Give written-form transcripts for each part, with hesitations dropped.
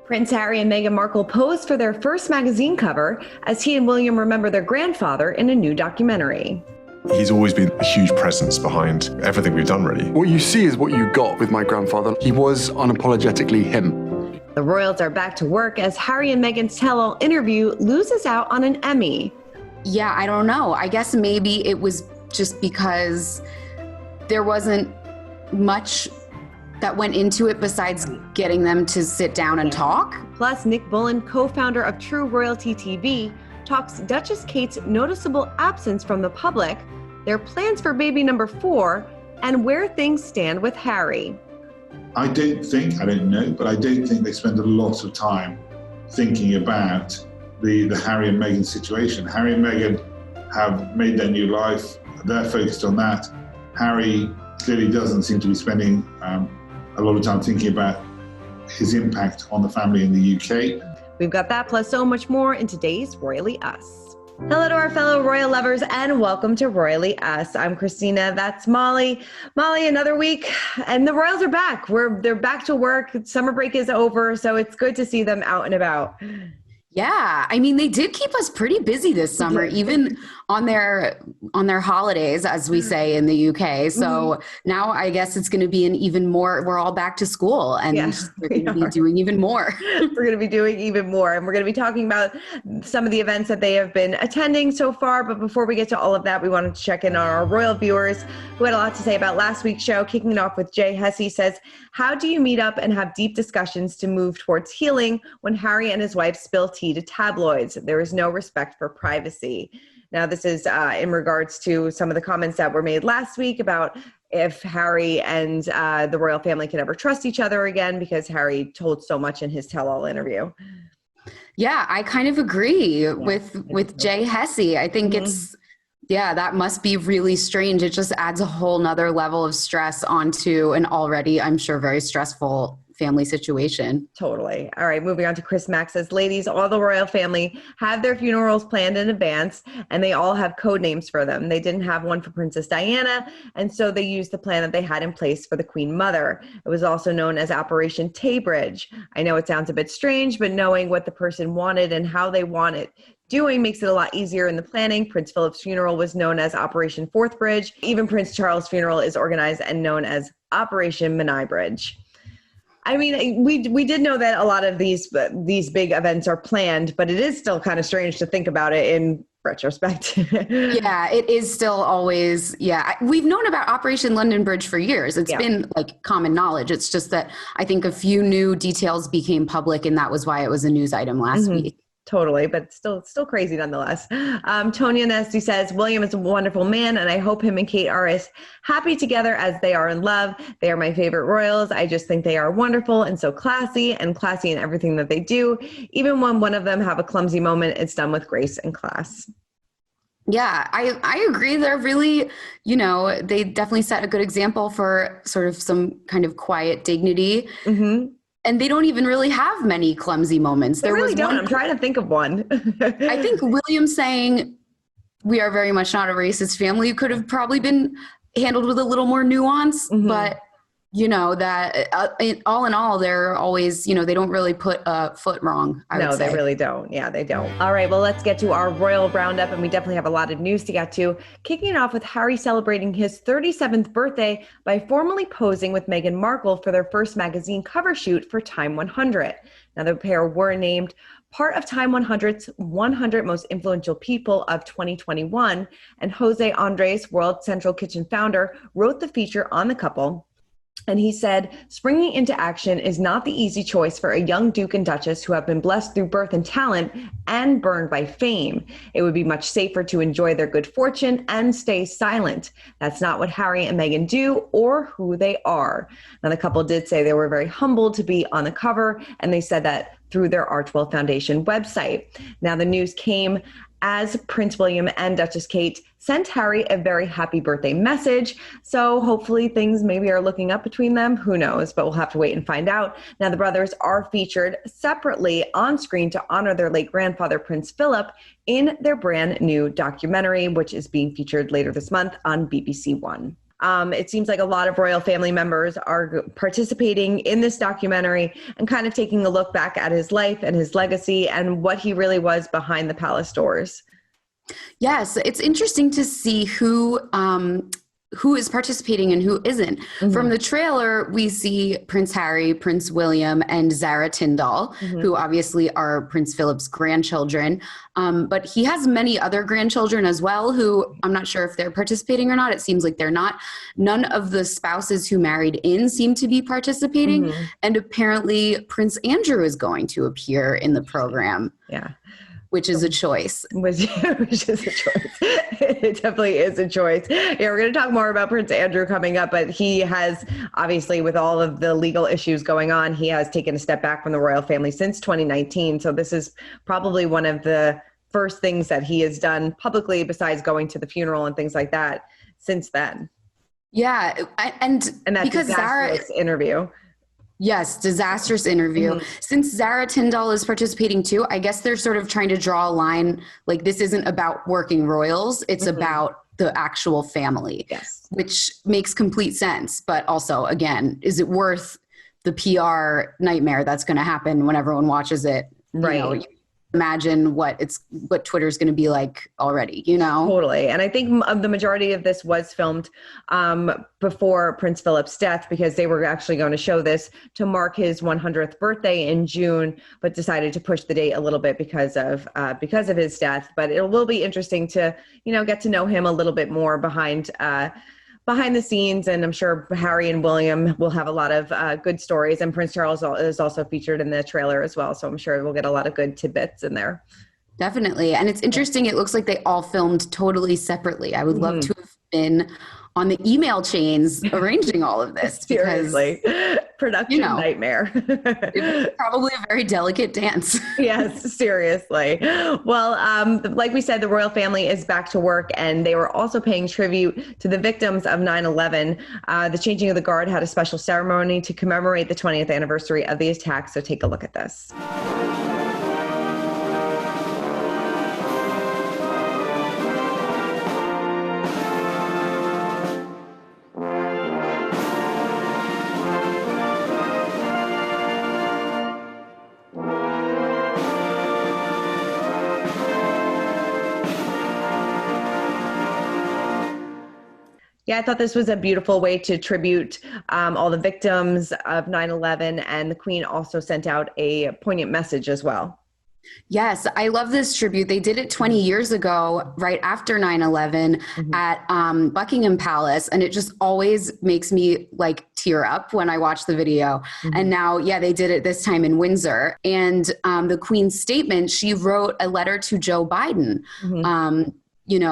Prince Harry and Meghan Markle posed for their first magazine cover as he and William remember their grandfather in a new documentary. He's always been a huge presence behind everything we've done, really. What you see is what you got with my grandfather. He was unapologetically him. The royals are back to work as Harry and Meghan's tell-all interview loses out on an Emmy. Yeah, I don't know. I guess maybe it was just because there wasn't much that went into it besides getting them to sit down and talk. Plus, Nick Bullen, co-founder of True Royalty TV, talks Duchess Kate's noticeable absence from the public, their plans for baby number 4, and where things stand with Harry. I don't know, but I don't think they spend a lot of time thinking about the Harry and Meghan situation. Harry and Meghan have made their new life. They're focused on that. Harry clearly doesn't seem to be spending a lot of time thinking about his impact on the family in the UK. We've got that plus so much more in today's Royally Us. Hello to our fellow royal lovers and welcome to Royally Us. I'm Christina, that's Molly. Molly, another week and the royals are back. They're back to work. Summer break is over, so it's good to see them out and about. Yeah, I mean, they did keep us pretty busy this summer, even on their holidays, as we say in the UK. So now I guess it's going to be an even more, we're all back to school and we're going to be doing even more. We're going to be doing even more. And we're going to be talking about some of the events that they have been attending so far. But before we get to all of that, we wanted to check in on our royal viewers who had a lot to say about last week's show. Kicking it off with Jay Hesse says, how do you meet up and have deep discussions to move towards healing when Harry and his wife spill tea to tabloids? There is no respect for privacy. Now, this is in regards to some of the comments that were made last week about if Harry and the royal family could ever trust each other again, because Harry told so much in his tell-all interview. Yeah, I kind of agree with Jay Hesse. I think that must be really strange. It just adds a whole nother level of stress onto an already, I'm sure, very stressful family situation. Totally. All right, moving on to Chris Mack says, ladies, all the royal family have their funerals planned in advance and they all have code names for them. They didn't have one for Princess Diana, and so they used the plan that they had in place for the Queen Mother. It was also known as Operation Taybridge. I know it sounds a bit strange, but knowing what the person wanted and how they want it doing makes it a lot easier in the planning. Prince Philip's funeral was known as Operation Fourth Bridge. Even Prince Charles' funeral is organized and known as Operation Menai Bridge. I mean, we did know that a lot of these big events are planned, but it is still kind of strange to think about it in retrospect. Yeah, it is still always, we've known about Operation London Bridge for years. It's been like common knowledge. It's just that I think a few new details became public and that was why it was a news item last week. Totally, but still crazy nonetheless. Tonya Nesty says, William is a wonderful man, and I hope him and Kate are as happy together as they are in love. They are my favorite royals. I just think they are wonderful and so classy in everything that they do. Even when one of them have a clumsy moment, it's done with grace and class. Yeah, I agree. They're really, they definitely set a good example for sort of some kind of quiet dignity. And they don't even really have many clumsy moments. They really don't. I'm trying to think of one. I think William saying, we are very much not a racist family could have probably been handled with a little more nuance. But, that all in all, they're always, they don't really put a foot wrong, I would say. No, they really don't. Yeah, they don't. All right, well, let's get to our royal roundup, and we definitely have a lot of news to get to. Kicking it off with Harry celebrating his 37th birthday by formally posing with Meghan Markle for their first magazine cover shoot for Time 100. Now, the pair were named part of Time 100's 100 Most Influential People of 2021, and Jose Andres, World Central Kitchen founder, wrote the feature on the couple. And he said, springing into action is not the easy choice for a young Duke and Duchess who have been blessed through birth and talent and burned by fame. It would be much safer to enjoy their good fortune and stay silent. That's not what Harry and Meghan do or who they are. Now, the couple did say they were very humbled to be on the cover, and they said that through their Archwell Foundation website. Now, the news came as Prince William and Duchess Kate sent Harry a very happy birthday message. So hopefully things maybe are looking up between them. Who knows? But we'll have to wait and find out. Now, the brothers are featured separately on screen to honor their late grandfather, Prince Philip, in their brand new documentary, which is being featured later this month on BBC One. It seems like a lot of royal family members are participating in this documentary and kind of taking a look back at his life and his legacy and what he really was behind the palace doors. Yes, it's interesting to see who is participating and who isn't. From the trailer, we see Prince Harry, Prince William, and Zara Tindall, who obviously are Prince Philip's grandchildren. But he has many other grandchildren as well, who I'm not sure if they're participating or not. It seems like they're not. None of the spouses who married in seem to be participating. And apparently Prince Andrew is going to appear in the program. Yeah. Which is a choice. Which is a choice. It definitely is a choice. Yeah, we're going to talk more about Prince Andrew coming up, but he has, obviously, with all of the legal issues going on, he has taken a step back from the royal family since 2019. So this is probably one of the first things that he has done publicly, besides going to the funeral and things like that, since then. Yeah, and that because Zara interview. Yes, disastrous interview. Since Zara Tindall is participating too, I guess they're sort of trying to draw a line, like this isn't about working royals, it's about the actual family. Yes. Which makes complete sense. But also, again, is it worth the PR nightmare that's going to happen when everyone watches it? Right. You know, imagine what Twitter's going to be like already, you know? Totally. And I think the majority of this was filmed before Prince Philip's death, because they were actually going to show this to mark his 100th birthday in June, but decided to push the date a little bit because of his death. But it will be interesting to, get to know him a little bit more behind the scenes. And I'm sure Harry and William will have a lot of good stories. And Prince Charles is also featured in the trailer as well. So I'm sure we'll get a lot of good tidbits in there. Definitely. And it's interesting. It looks like they all filmed totally separately. I would love to have been on the email chains arranging all of this. Seriously. Production nightmare. It was probably a very delicate dance. Yes, seriously. Well, like we said, the royal family is back to work, and they were also paying tribute to the victims of 9/11. The Changing of the Guard had a special ceremony to commemorate the 20th anniversary of the attack. So take a look at this. Yeah, I thought this was a beautiful way to tribute all the victims of 9/11, and the Queen also sent out a poignant message as well. Yes, I love this tribute. They did it 20 years ago, right after 9/11 at Buckingham Palace, and it just always makes me tear up when I watch the video. And now, they did it this time in Windsor. And the Queen's statement, she wrote a letter to Joe Biden,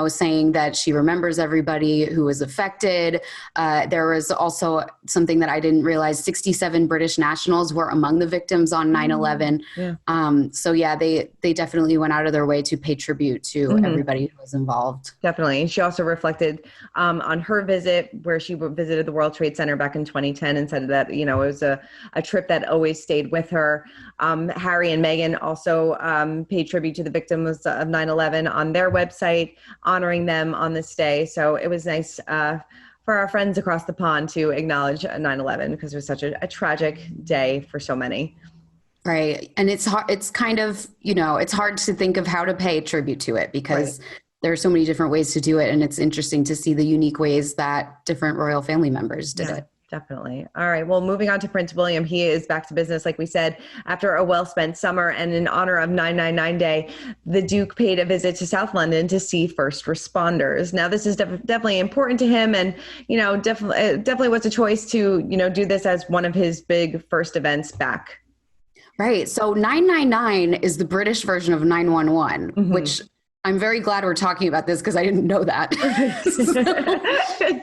saying that she remembers everybody who was affected. There was also something that I didn't realize, 67 British nationals were among the victims on 9/11. They definitely went out of their way to pay tribute to everybody who was involved. Definitely. And she also reflected on her visit, where she visited the World Trade Center back in 2010, and said that, it was a trip that always stayed with her. Harry and Meghan also paid tribute to the victims of 9/11 on their website, honoring them on this day. So it was nice for our friends across the pond to acknowledge 9/11, because it was such a tragic day for so many. Right. And it's hard, it's kind of, it's hard to think of how to pay tribute to it, because there are so many different ways to do it. And it's interesting to see the unique ways that different royal family members did it. Definitely. All right. Well, moving on to Prince William, he is back to business, like we said, after a well-spent summer. And in honor of 9/99 Day, the Duke paid a visit to South London to see first responders. Now, this is definitely important to him, and definitely was a choice to do this as one of his big first events back. Right. So 999 is the British version of 911, which I'm very glad we're talking about this, because I didn't know that.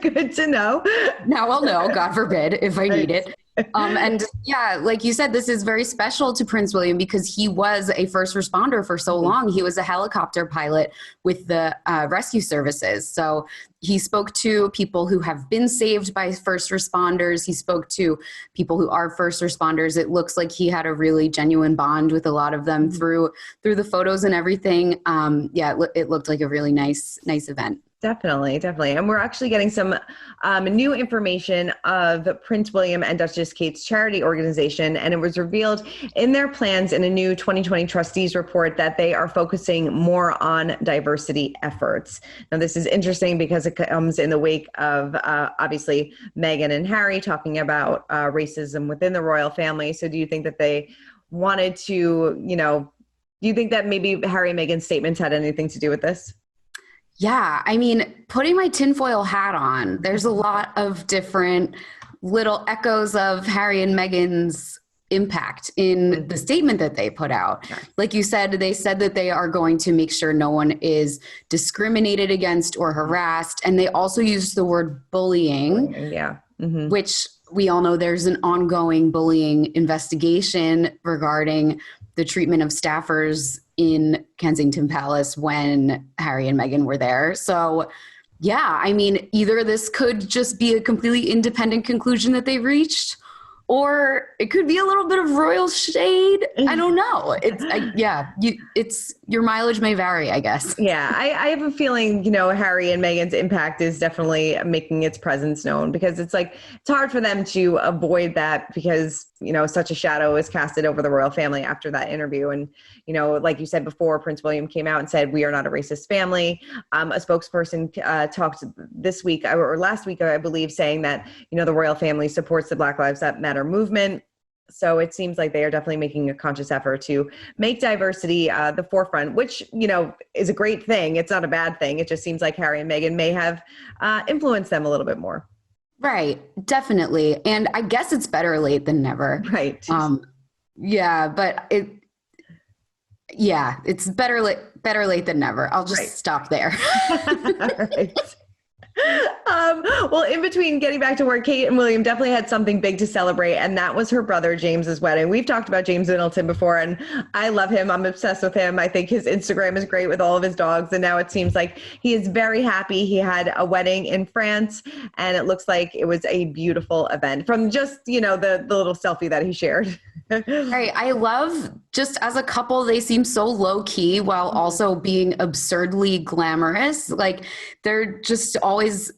Good to know. Now I'll know, God forbid, if I need it. Like you said, this is very special to Prince William, because he was a first responder for so long. He was a helicopter pilot with the rescue services. So he spoke to people who have been saved by first responders. He spoke to people who are first responders. It looks like he had a really genuine bond with a lot of them through the photos and everything. It looked like a really nice event. Definitely, definitely. And we're actually getting some new information of Prince William and Duchess Kate's charity organization. And it was revealed in their plans in a new 2020 trustees report that they are focusing more on diversity efforts. Now, this is interesting because it comes in the wake of obviously Meghan and Harry talking about racism within the royal family. So do you think that they wanted to, do you think that maybe Harry and Meghan's statements had anything to do with this? Yeah, I mean, putting my tinfoil hat on, there's a lot of different little echoes of Harry and Meghan's impact in the statement that they put out. Like you said, they said that they are going to make sure no one is discriminated against or harassed. And they also used the word bullying, which we all know there's an ongoing bullying investigation regarding the treatment of staffers in Kensington Palace when Harry and Meghan were there. So yeah, I mean, either this could just be a completely independent conclusion that they reached, or it could be a little bit of royal shade. I don't know. It's your mileage may vary, I guess. Yeah, I have a feeling, Harry and Meghan's impact is definitely making its presence known, because it's hard for them to avoid that, because, such a shadow is casted over the royal family after that interview. And, like you said before, Prince William came out and said, we are not a racist family. A spokesperson talked this week or last week, I believe, saying that, the royal family supports the Black Lives Matter movement. So it seems like they are definitely making a conscious effort to make diversity the forefront, which, is a great thing. It's not a bad thing. It just seems like Harry and Meghan may have influenced them a little bit more. Right. Definitely. And I guess it's better late than never. Right. But it's better late than never. I'll just stop there. Right. Well, in between getting back to work, Kate and William definitely had something big to celebrate, and that was her brother James's wedding. We've talked about James Middleton before, and I love him. I'm obsessed with him. I think his Instagram is great with all of his dogs, and now it seems like he is very happy. He had a wedding in France, and it looks like it was a beautiful event from just, the little selfie that he shared. Right. I love, just as a couple, they seem so low key while also being absurdly glamorous. Like, they're just always,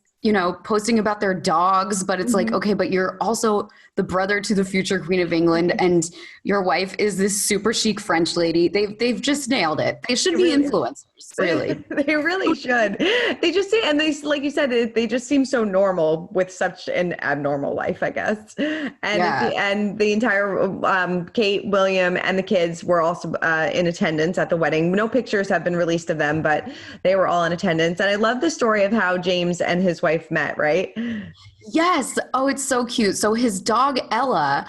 posting about their dogs, but it's like, okay, but you're also the brother to the future Queen of England, and your wife is this super chic French lady. They've just nailed it. They should be influencers, really. They really should. They just, and they, like you said, they just seem so normal with such an abnormal life, I guess. And the entire Kate, William, and the kids were also in attendance at the wedding. No pictures have been released of them, but they were all in attendance. And I love the story of how James and his wife met, right? Yes. Oh, it's so cute. So his dog, Ella,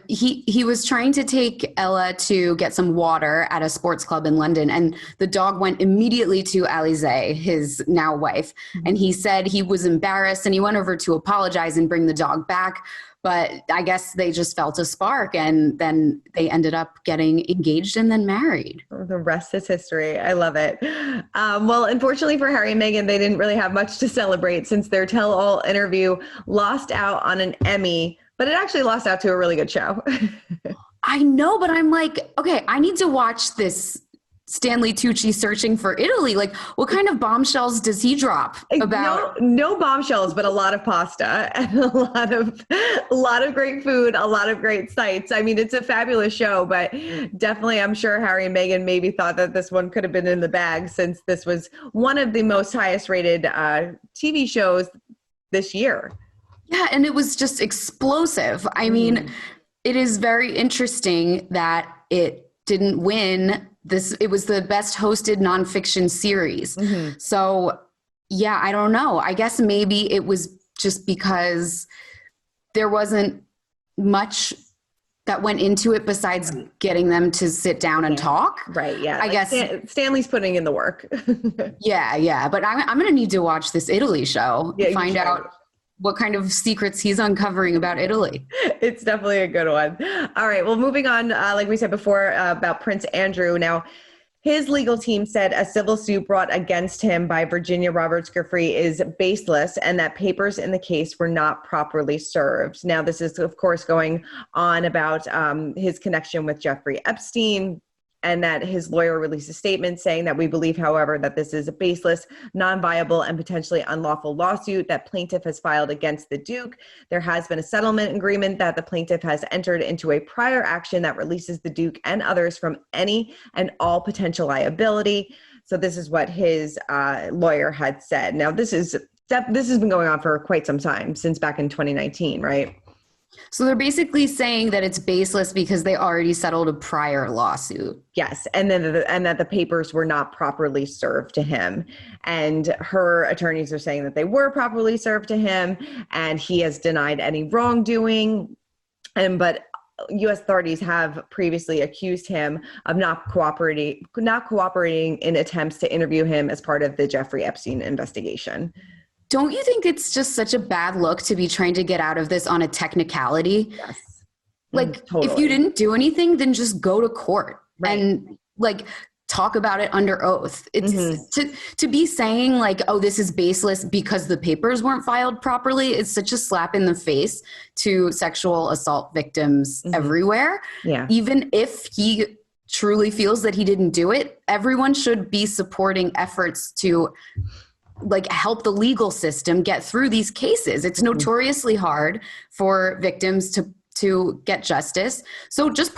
he was trying to take Ella to get some water at a sports club in London. And the dog went immediately to Alizé, his now wife. And he said he was embarrassed, and he went over to apologize and bring the dog back. But I guess they just felt a spark, and then they ended up getting engaged and then married. The rest is history. I love it. Well, unfortunately for Harry and Meghan, they didn't really have much to celebrate, since their tell-all interview lost out on an Emmy, but it actually lost out to a really good show. I know, but I'm like, okay, I need to watch this Stanley Tucci Searching for Italy. Like, what kind of bombshells does he drop about? No bombshells, but a lot of pasta and a lot of great food, a lot of great sights. I mean, it's a fabulous show, but definitely I'm sure Harry and Meghan maybe thought that this one could have been in the bag, since this was one of the most highest rated TV shows this year. Yeah, and it was just explosive. I mean, it is very interesting that it didn't win this. It was the best hosted nonfiction series. So yeah, I don't know. I guess maybe it was just because there wasn't much that went into it besides getting them to sit down and talk. Right. Yeah. I guess Stanley's putting in the work. Yeah. But I'm going to need to watch this Italy show, find out what kind of secrets he's uncovering about Italy. It's definitely a good one. All right. Well, moving on, like we said before, about Prince Andrew. Now, his legal team said a civil suit brought against him by Virginia Roberts Giuffre is baseless, and that papers in the case were not properly served. Now, this is, of course, going on about his connection with Jeffrey Epstein. and that his lawyer released a statement saying that we believe, however, that this is a baseless, non-viable, and potentially unlawful lawsuit that plaintiff has filed against the Duke. There has been a settlement agreement that the plaintiff has entered into a prior action that releases the Duke and others from any and all potential liability. So this is what his lawyer had said. Now, this has been going on for quite some time, since back in 2019, right? So they're basically saying that it's baseless because they already settled a prior lawsuit. Yes, and that the papers were not properly served to him. And her attorneys are saying that they were properly served to him, and he has denied any wrongdoing. But U.S. authorities have previously accused him of not cooperating in attempts to interview him as part of the Jeffrey Epstein investigation. Don't you think it's just such a bad look to be trying to get out of this on a technicality? Yes. Like, Totally. if you didn't do anything, then just go to court Right. and like talk about it under oath. It's to be saying like, oh, this is baseless because the papers weren't filed properly. It's such a slap in the face to sexual assault victims everywhere. Yeah. Even if he truly feels that he didn't do it, everyone should be supporting efforts to like help the legal system get through these cases. It's notoriously hard for victims to get justice. So just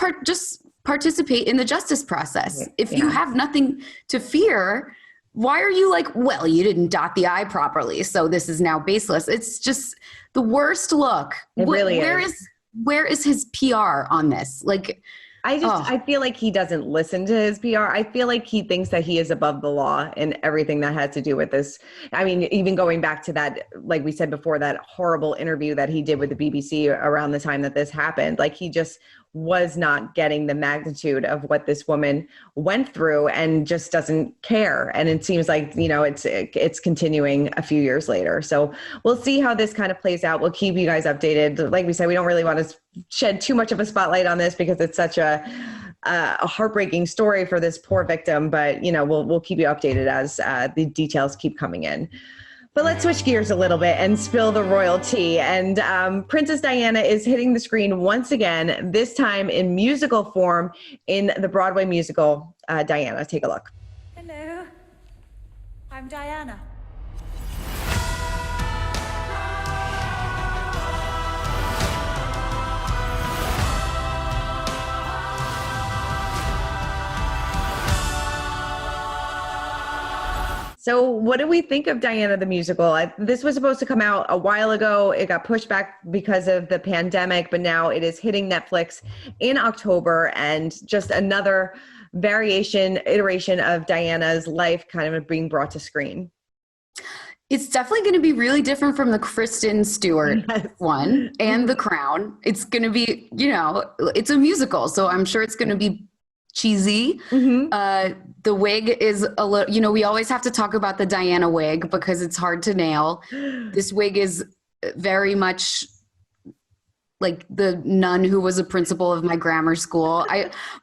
participate in the justice process. If you have nothing to fear, why are you like, well, you didn't dot the I properly, so this is now baseless? It's just the worst look. It really Where is his PR on this? Like, I feel like he doesn't listen to his PR. I feel like he thinks that he is above the law in everything that had to do with this. I mean, even going back to that, like we said before, that horrible interview that he did with the BBC around the time that this happened, like he just was not getting the magnitude of what this woman went through and just doesn't care. And it seems like, you know, it's continuing a few years later. So we'll see how this kind of plays out. We'll keep you guys updated. Like we said, we don't really want to shed too much of a spotlight on this because it's such a heartbreaking story for this poor victim, but you know, we'll keep you updated as the details keep coming in. But let's switch gears a little bit and spill the royal tea. And Princess Diana is hitting the screen once again, this time in musical form in the Broadway musical, Diana. Take a look. Hello, I'm Diana. So what do we think of Diana the musical? This was supposed to come out a while ago. It got pushed back because of the pandemic, but now it is hitting Netflix in October, and just another iteration of Diana's life kind of being brought to screen. it's definitely going to be really different from the Kristen Stewart one and The Crown. It's going to be, you know, it's a musical, so I'm sure it's going to be cheesy. The wig is a little, you know, we always have to talk about the Diana wig because it's hard to nail. This wig is very much like the nun who was a principal of my grammar school.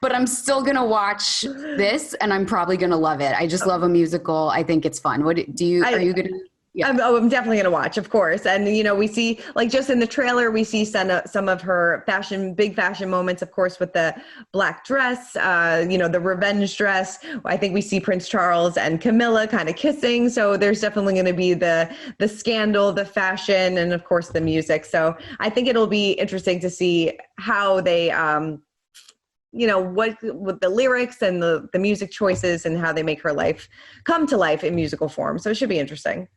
But I'm still going to watch this and I'm probably going to love it. I just love a musical. I think it's fun. Are you going to? Yeah. I'm definitely going to watch, of course. And, you know, we see, like, just in the trailer, we see some of her big fashion moments, of course, with the black dress, you know, the revenge dress. I think we see Prince Charles and Camilla kind of kissing. So there's definitely going to be the scandal, the fashion, and, of course, the music. So I think it'll be interesting to see how they, you know, what with the lyrics and the music choices and how they make her life come to life in musical form. So it should be interesting.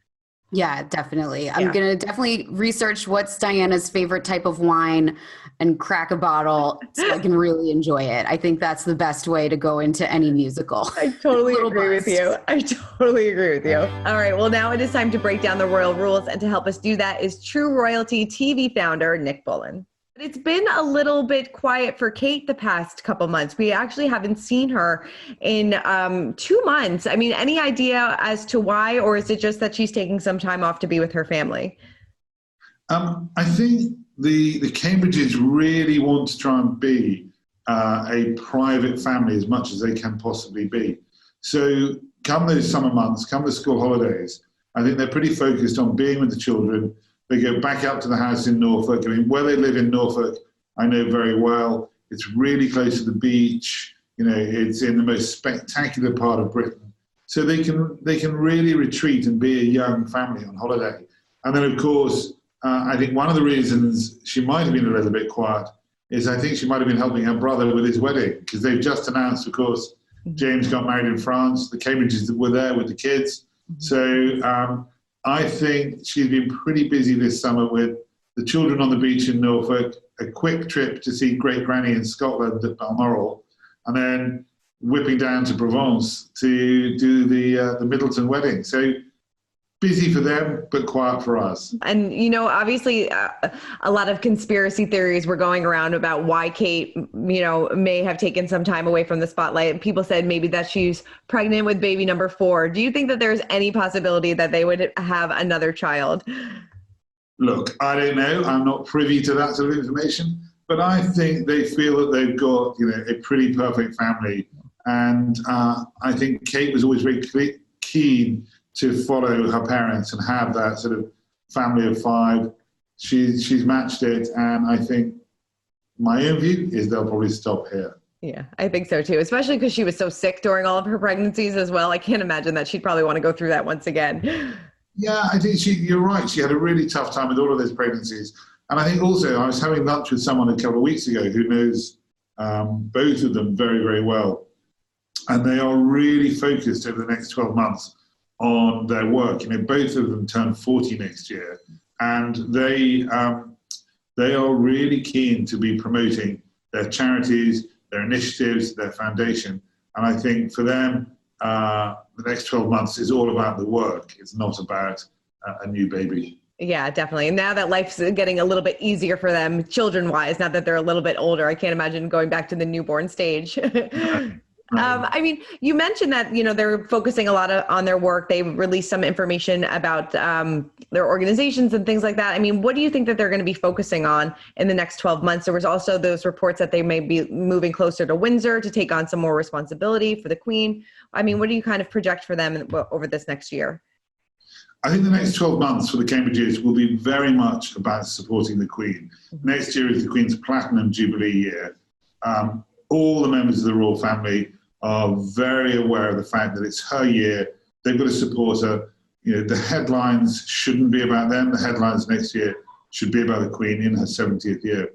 Yeah, definitely. I'm going to definitely research what's Diana's favorite type of wine and crack a bottle so I can really enjoy it. I think that's the best way to go into any musical. I totally agree with you. All right. Well, now it is time to break down the royal rules. And to help us do that is True Royalty TV founder, Nick Bullen. It's been a little bit quiet for Kate the past couple months. We actually haven't seen her in 2 months. I mean, any idea as to why, or is it just that she's taking some time off to be with her family? I think the Cambridges really want to try and be a private family as much as they can possibly be. So come those summer months, come the school holidays, I think they're pretty focused on being with the children. They go back out to the house in Norfolk. I mean, where they live in Norfolk, I know very well. It's really close to the beach. It's in the most spectacular part of Britain. So they can really retreat and be a young family on holiday. And then, of course, I think one of the reasons she might have been a little bit quiet is I think she might have been helping her brother with his wedding, because they've just announced, of course, James got married in France. The Cambridges were there with the kids. So I think she's been pretty busy this summer with the children on the beach in Norfolk, a quick trip to see Great Granny in Scotland at Balmoral, and then whipping down to Provence to do the Middleton wedding. So busy for them, but quiet for us. And, obviously a lot of conspiracy theories were going around about why Kate, may have taken some time away from the spotlight. People said maybe that she's pregnant with baby number 4. Do you think that there's any possibility that they would have another child? Look, I don't know. I'm not privy to that sort of information, but I think they feel that they've got, a pretty perfect family. And I think Kate was always very keen to follow her parents and have that sort of family of 5. She's matched it, and I think my own view is they'll probably stop here. Yeah, I think so too, especially because she was so sick during all of her pregnancies as well. I can't imagine that she'd probably want to go through that once again. Yeah, I think you're right. She had a really tough time with all of those pregnancies. And I think also I was having lunch with someone a couple of weeks ago who knows both of them very, very well. And they are really focused over the next 12 months on their work. Both of them turn 40 next year, and they are really keen to be promoting their charities, their initiatives, their foundation. And I think for them, the next 12 months is all about the work. It's not about a new baby. Yeah, definitely. And now that life's getting a little bit easier for them, children-wise, now that they're a little bit older, I can't imagine going back to the newborn stage. I mean, you mentioned that, they're focusing a lot on their work. They released some information about their organizations and things like that. I mean, what do you think that they're going to be focusing on in the next 12 months? There was also those reports that they may be moving closer to Windsor to take on some more responsibility for the Queen. I mean, what do you kind of project for them over this next year? I think the next 12 months for the Cambridges will be very much about supporting the Queen. Next year is the Queen's Platinum Jubilee year. All the members of the royal family are very aware of the fact that it's her year. They've got to support her. The headlines shouldn't be about them. The headlines next year should be about the Queen in her 70th year.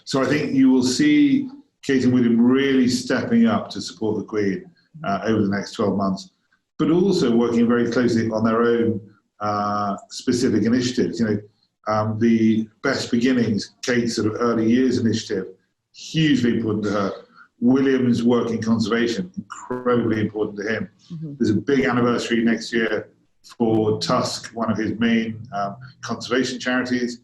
So I think you will see Kate and William really stepping up to support the Queen over the next 12 months, but also working very closely on their own specific initiatives. The Best Beginnings, Kate's sort of early years initiative, hugely important to her. William's work in conservation, incredibly important to him. There's a big anniversary next year for Tusk, one of his main conservation charities.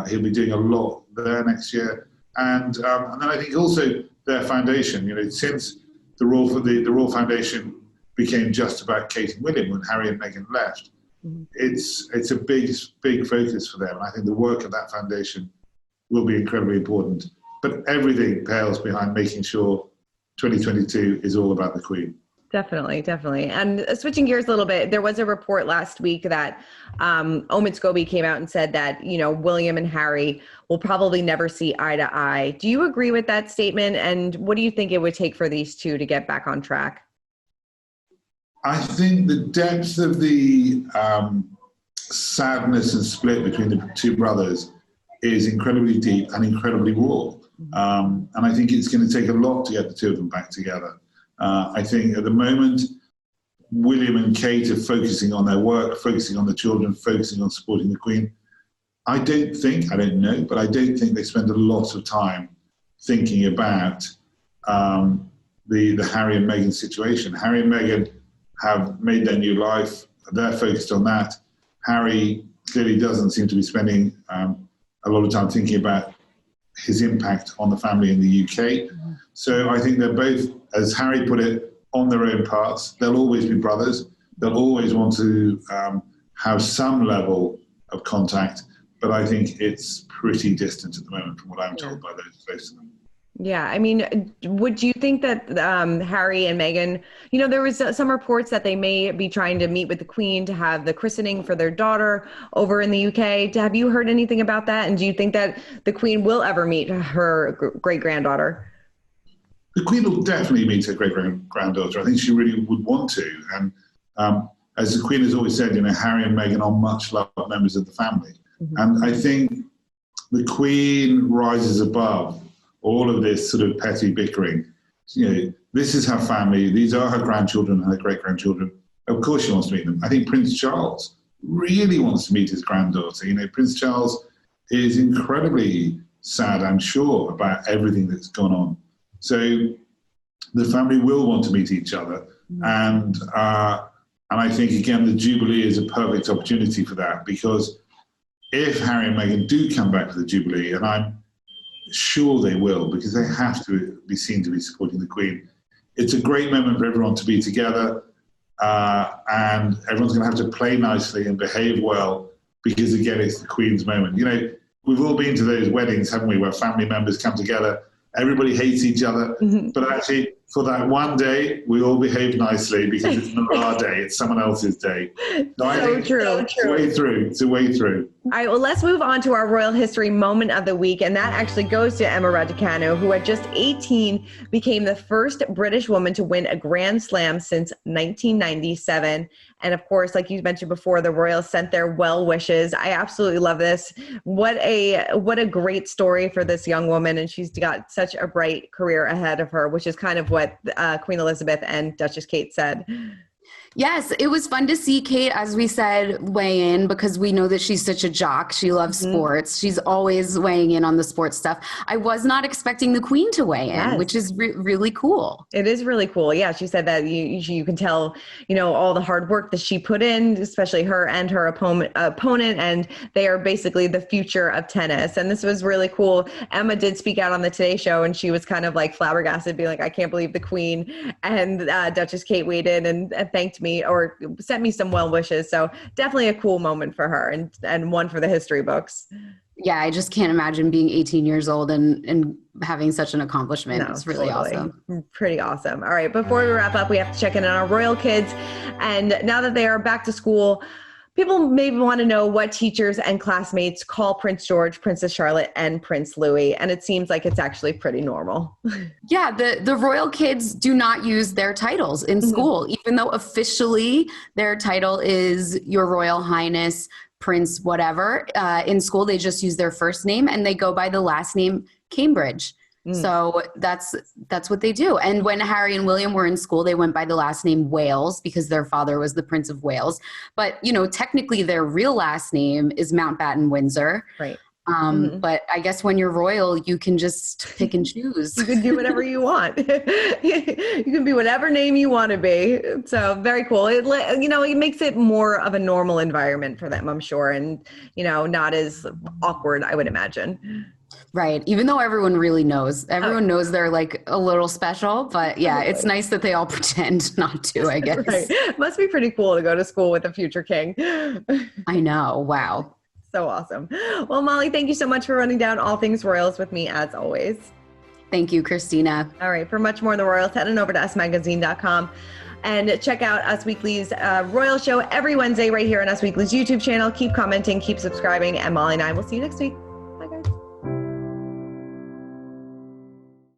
He'll be doing a lot there next year. And then I think also their foundation, since the Royal Foundation became just about Kate and William when Harry and Meghan left, it's a big focus for them. And I think the work of that foundation will be incredibly important. But everything pales behind making sure 2022 is all about the Queen. Definitely. And switching gears a little bit, there was a report last week that Omid Scobie came out and said that, William and Harry will probably never see eye to eye. Do you agree with that statement? And what do you think it would take for these two to get back on track? I think the depth of the sadness and split between the two brothers is incredibly deep and incredibly raw. And I think it's going to take a lot to get the two of them back together. I think at the moment, William and Kate are focusing on their work, focusing on the children, focusing on supporting the Queen. I don't know, but I don't think they spend a lot of time thinking about the Harry and Meghan situation. Harry and Meghan have made their new life. They're focused on that. Harry clearly doesn't seem to be spending a lot of time thinking about his impact on the family in the UK. So I think they're both, as Harry put it, on their own paths. They'll always be brothers. They'll always want to have some level of contact, but I think it's pretty distant at the moment from what I'm told by those close to them. Yeah, I mean, would you think that Harry and Meghan, there was some reports that they may be trying to meet with the Queen to have the christening for their daughter over in the UK. Have you heard anything about that? And do you think that the Queen will ever meet her great-granddaughter? the Queen will definitely meet her great-granddaughter. I think she really would want to. And as the Queen has always said, Harry and Meghan are much loved members of the family. Mm-hmm. And I think the Queen rises above all of this sort of petty bickering. This is her family. These are her grandchildren and her great-grandchildren. Of course she wants to meet them. I think Prince Charles really wants to meet his granddaughter. Prince Charles is incredibly sad, I'm sure, about everything that's gone on. So the family will want to meet each other. And I think, again, the Jubilee is a perfect opportunity for that, because if Harry and Meghan do come back for the Jubilee, and I'm sure they will, because they have to be seen to be supporting the Queen, it's a great moment for everyone to be together, and everyone's going to have to play nicely and behave well, because, again, it's the Queen's moment. We've all been to those weddings, haven't we, where family members come together, everybody hates each other, but actually, for that one day, we all behave nicely, because it's not our day, it's someone else's day. So true. It's a way through. It's a way through. All right, well, let's move on to our royal history moment of the week, and that actually goes to Emma Raducanu, who at just 18 became the first British woman to win a Grand Slam since 1997. And of course, like you mentioned before, the royals sent their well wishes. I absolutely love this. What a great story for this young woman, and she's got such a bright career ahead of her, which is kind of what Queen Elizabeth and Duchess Kate said. Yes, it was fun to see Kate, as we said, weigh in, because we know that she's such a jock. She loves sports. She's always weighing in on the sports stuff. I was not expecting the Queen to weigh in, which is really cool. It is really cool. Yeah, she said that you can tell, all the hard work that she put in, especially her and her opponent, and they are basically the future of tennis. And this was really cool. Emma did speak out on the Today Show, and she was kind of like flabbergasted, being like, I can't believe the Queen. And Duchess Kate weighed in and thanked me or sent me some well wishes. So definitely a cool moment for her, and one for the history books. Yeah, I just can't imagine being 18 years old and having such an accomplishment. It's really awesome. Pretty awesome. All right, before we wrap up, we have to check in on our royal kids. And now that they are back to school, people maybe want to know what teachers and classmates call Prince George, Princess Charlotte, and Prince Louis. And it seems like it's actually pretty normal. Yeah, the royal kids do not use their titles in school, even though officially their title is Your Royal Highness, Prince whatever. In school, they just use their first name, and they go by the last name Cambridge. So that's what they do. And when Harry and William were in school, they went by the last name Wales, because their father was the Prince of Wales. But, technically their real last name is Mountbatten Windsor. Right. But I guess when you're royal, you can just pick and choose. You can do whatever you want. You can be whatever name you want to be. So very cool. It makes it more of a normal environment for them, I'm sure. And, not as awkward, I would imagine. Right. Even though everyone really knows. Everyone knows they're like a little special. But yeah, it's nice that they all pretend not to, I guess. Right. Must be pretty cool to go to school with a future king. I know. Wow. So awesome. Well, Molly, thank you so much for running down all things royals with me, as always. Thank you, Christina. All right. For much more on the royals, head on over to usmagazine.com. And check out Us Weekly's Royal Show every Wednesday right here on Us Weekly's YouTube channel. Keep commenting, keep subscribing, and Molly and I will see you next week.